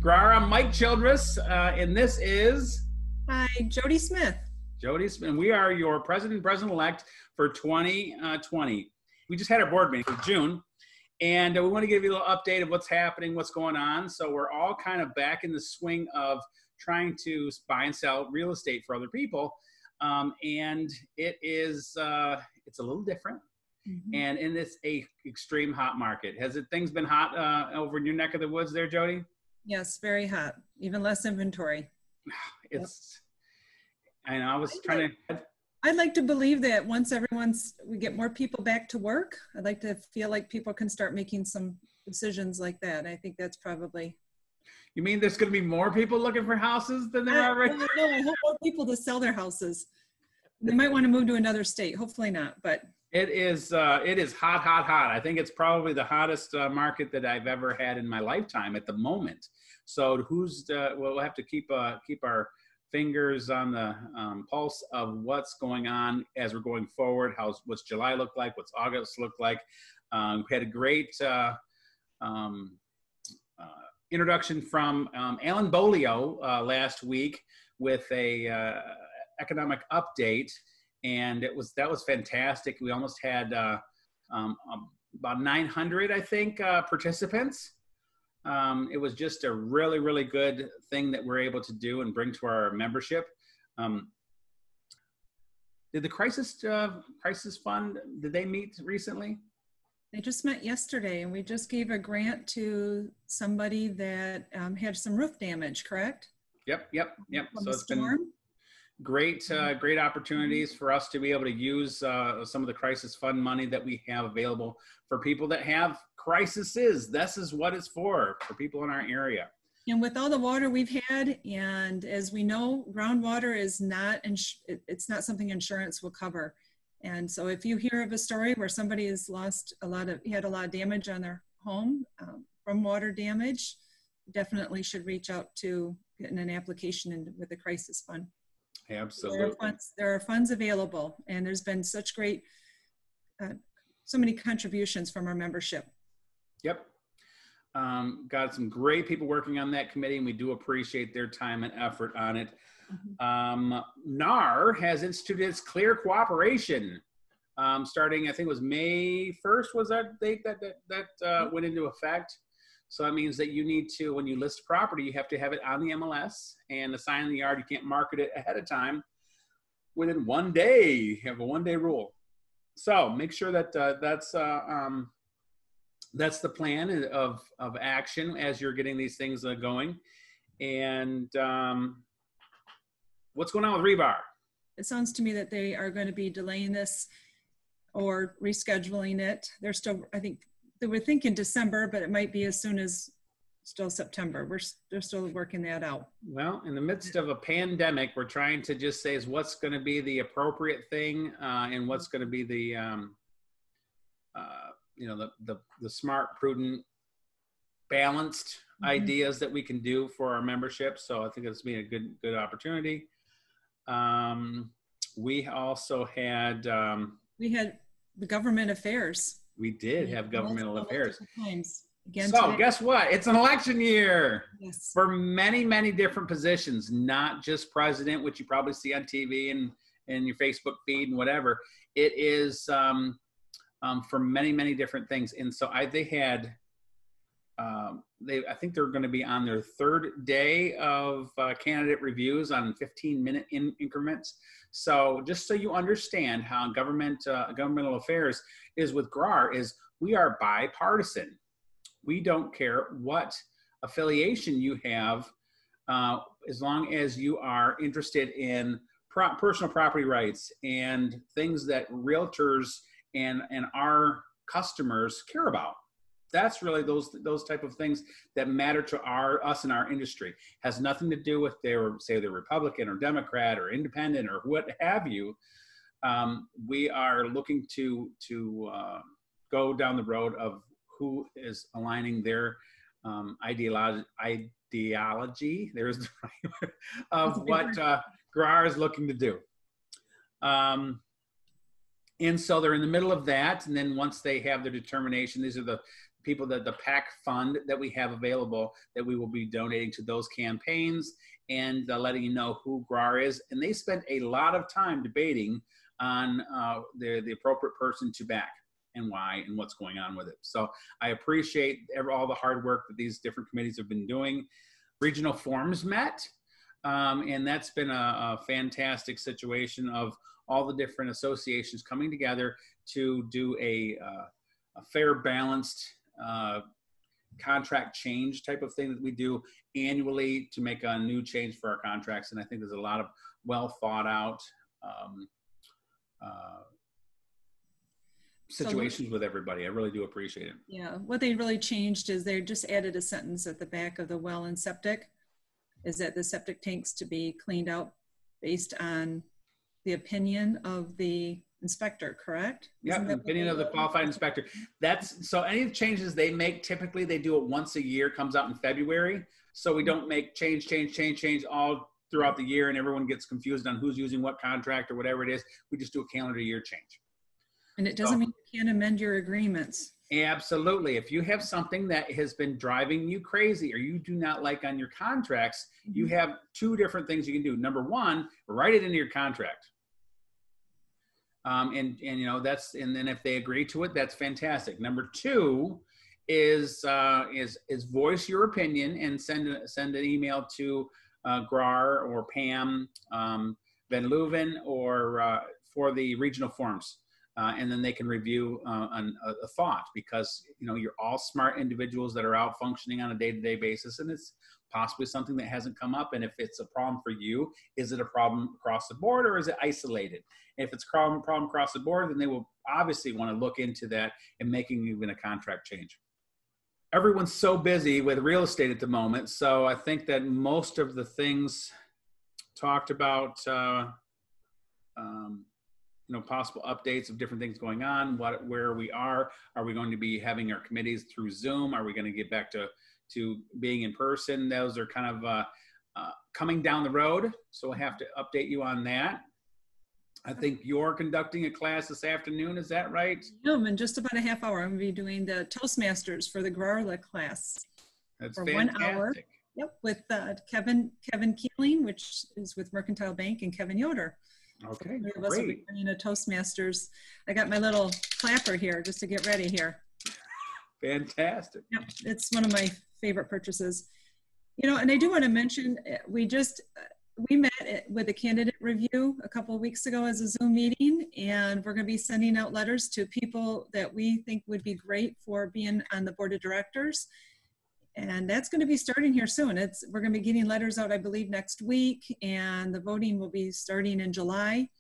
GRAR, I'm Mike Childress, and this is Hi, Jody Smith. Jody Smith, and we are your president-elect for 2020. We just had our board meeting for June, and we want to give you a little update of what's happening, what's going on. So we're all kind of back in the swing of trying to buy and sell real estate for other people, and it is it's a little different. Mm-hmm. And in this extreme hot market, things been hot over in your neck of the woods there, Jody? Yes, very hot. Even less inventory. I was trying to. I'd like to believe that once we get more people back to work, I'd like to feel like people can start making some decisions like that. I think that's probably. You mean there's going to be more people looking for houses than there are right now? No, I hope more people to sell their houses. They might want to move to another state. Hopefully not, but. It is hot, hot, hot. I think it's probably the hottest market that I've ever had in my lifetime at the moment. So we'll have to keep our fingers on the pulse of what's going on as we're going forward. What's July look like? What's August look like? We had a great introduction from Alan Bolio last week with a economic update. And that was fantastic. We almost had about 900, I think, participants. It was just a really, really good thing that we're able to do and bring to our membership. Did the Crisis Fund, did they meet recently? They just met yesterday, and we just gave a grant to somebody that had some roof damage, correct? Yep. So it's been great opportunities for us to be able to use some of the Crisis Fund money that we have available for people that have crises. This is what it's for people in our area. And with all the water we've had, and as we know, groundwater is it's not something insurance will cover. And so if you hear of a story where somebody has had a lot of damage on their home from water damage, definitely should reach out to getting an application in with the Crisis Fund. Absolutely. There are funds available, and there's been such great, so many contributions from our membership. Yep. Got some great people working on that committee, and we do appreciate their time and effort on it. Mm-hmm. NAR has instituted its Clear Cooperation starting, I think it was May 1st was that date that went into effect. So that means that you need to, when you list property, you have to have it on the MLS and a sign in the yard. You can't market it ahead of time. Within 1 day, you have a 1 day rule. So make sure that that's the plan of action as you're getting these things going. And what's going on with Rebar? It sounds to me that they are going to be delaying this or rescheduling it. They're still, I think, they were thinking December, but it might be as soon as still September. They're still working that out. Well, in the midst of a pandemic, we're trying to just say is what's going to be the appropriate thing and what's going to be the smart, prudent, balanced ideas that we can do for our membership. So I think it's been a good opportunity. We also had the government affairs. We did have governmental affairs. Again so today. Guess what? It's an election year. Yes. For many, many different positions, not just president, which you probably see on TV and your Facebook feed and whatever. It is for many, many different things. And so I think they're going to be on their third day of candidate reviews on 15-minute increments. So just so you understand how governmental affairs is with GRAR is we are bipartisan. We don't care what affiliation you have as long as you are interested in personal property rights and things that realtors and our customers care about. That's really those type of things that matter to us in our industry. Has nothing to do with they're Republican or Democrat or independent or what have you. We are looking to go down the road of who is aligning their ideology. There's the right of what GRAR is looking to do. And so they're in the middle of that. And then once they have their determination, these are people that the PAC fund that we have available that we will be donating to those campaigns, and letting you know who GRAR is. And they spent a lot of time debating on the appropriate person to back and why and what's going on with it. So I appreciate all the hard work that these different committees have been doing. Regional forums met, and that's been a fantastic situation of all the different associations coming together to do a fair, balanced contract change type of thing that we do annually to make a new change for our contracts. And I think there's a lot of well thought out situations with everybody. I really do appreciate it. Yeah, what they really changed is they just added a sentence at the back of the well and septic, is that the septic tanks to be cleaned out based on the opinion of the inspector, correct? Yeah, opinion of the qualified inspector. That's, so any changes they make, typically they do it once a year, comes out in February. So we don't make change all throughout the year and everyone gets confused on who's using what contract or whatever it is. We just do a calendar year change. And it doesn't mean you can't amend your agreements. Absolutely. If you have something that has been driving you crazy or you do not like on your contracts, you have two different things you can do. Number one, write it into your contract. And you know, that's, and then if they agree to it, that's fantastic. Number two is voice your opinion and send an email to GRAR or Pam Van Leuven or for the regional forums. And then they can review a thought, because, you know, you're all smart individuals that are out functioning on a day-to-day basis, and it's possibly something that hasn't come up. And if it's a problem for you, is it a problem across the board or is it isolated? If it's a problem across the board, then they will obviously want to look into that and making even a contract change. Everyone's so busy with real estate at the moment, so I think that most of the things talked about, you know, possible updates of different things going on, where we are we going to be having our committees through Zoom? Are we going to get back to being in person? Those are kind of coming down the road, so we'll have to update you on that. I think you're conducting a class this afternoon, is that right? No, in just about a half hour, I'm going to be doing the Toastmasters for the GRAR class. That's for fantastic. 1 hour. Yep, with Kevin Keeling, which is with Mercantile Bank, and Kevin Yoder. Okay, so of us will be running a Toastmasters. I got my little clapper here just to get ready here. Fantastic. Yep, it's one of my favorite purchases. You know, and I do want to mention, we met with a candidate review a couple of weeks ago as a Zoom meeting, and we're going to be sending out letters to people that we think would be great for being on the board of directors. And that's going to be starting here soon. We're going to be getting letters out, I believe, next week, and the voting will be starting in July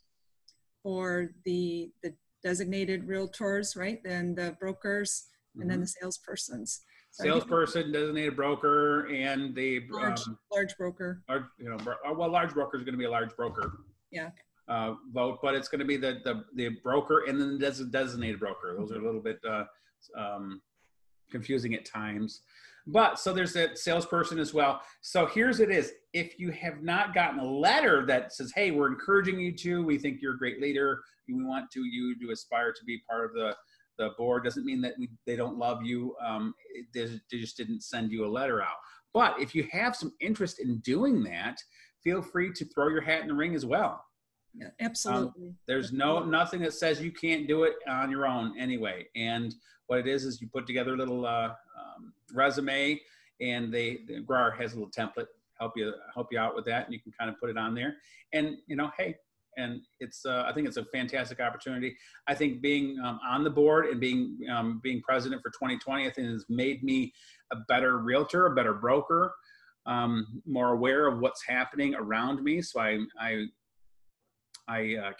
for the designated realtors, right? Then the brokers, and then the salespersons. So salesperson, designated broker, and the large broker. Large broker is going to be a large broker. Yeah. Vote, but it's going to be the broker and then the designated broker. Those are a little bit confusing at times. But so there's that salesperson as well. So here's it is. If you have not gotten a letter that says, hey, we're encouraging you to, we think you're a great leader, we want you to aspire to be part of the board, doesn't mean that they don't love you. They just didn't send you a letter out. But if you have some interest in doing that, feel free to throw your hat in the ring as well. Yeah, absolutely. There's nothing that says you can't do it on your own anyway. And what it is you put together a little resume, and the GRAR has a little template help you out with that, and you can kind of put it on there. And you know, hey, and it's I think it's a fantastic opportunity. I think being on the board and being president for 2020, I think has made me a better realtor, a better broker, more aware of what's happening around me. So I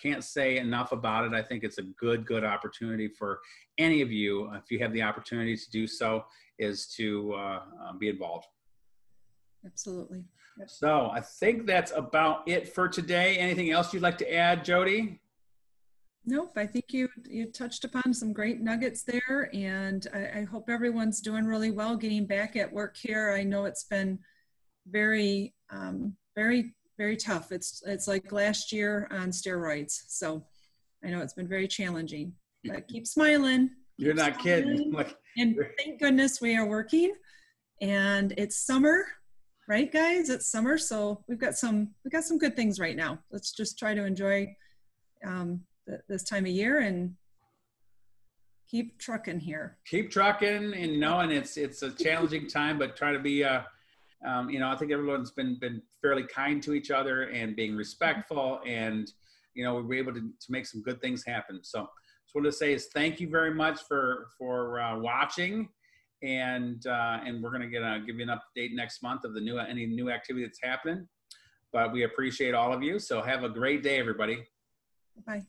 can't say enough about it. I think it's a good opportunity for any of you, if you have the opportunity to do so, is to be involved. Absolutely. Yep. So I think that's about it for today. Anything else you'd like to add, Jody? Nope. I think you touched upon some great nuggets there, and I hope everyone's doing really well getting back at work here. I know it's been very, very tough. It's like last year on steroids. So I know it's been very challenging, but keep smiling. You're not kidding. Like, and thank goodness we are working, and it's summer, right, guys? It's summer, so we've got some good things right now. Let's just try to enjoy this time of year and keep trucking here. Keep trucking, and and it's a challenging time, but try to be I think everyone's been fairly kind to each other and being respectful, and we were able to make some good things happen. So just wanted to say is thank you very much for watching, and we're gonna give you an update next month of any new activity that's happening. But we appreciate all of you. So have a great day, everybody. Bye.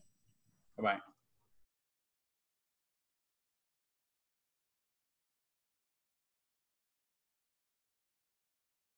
Bye-bye.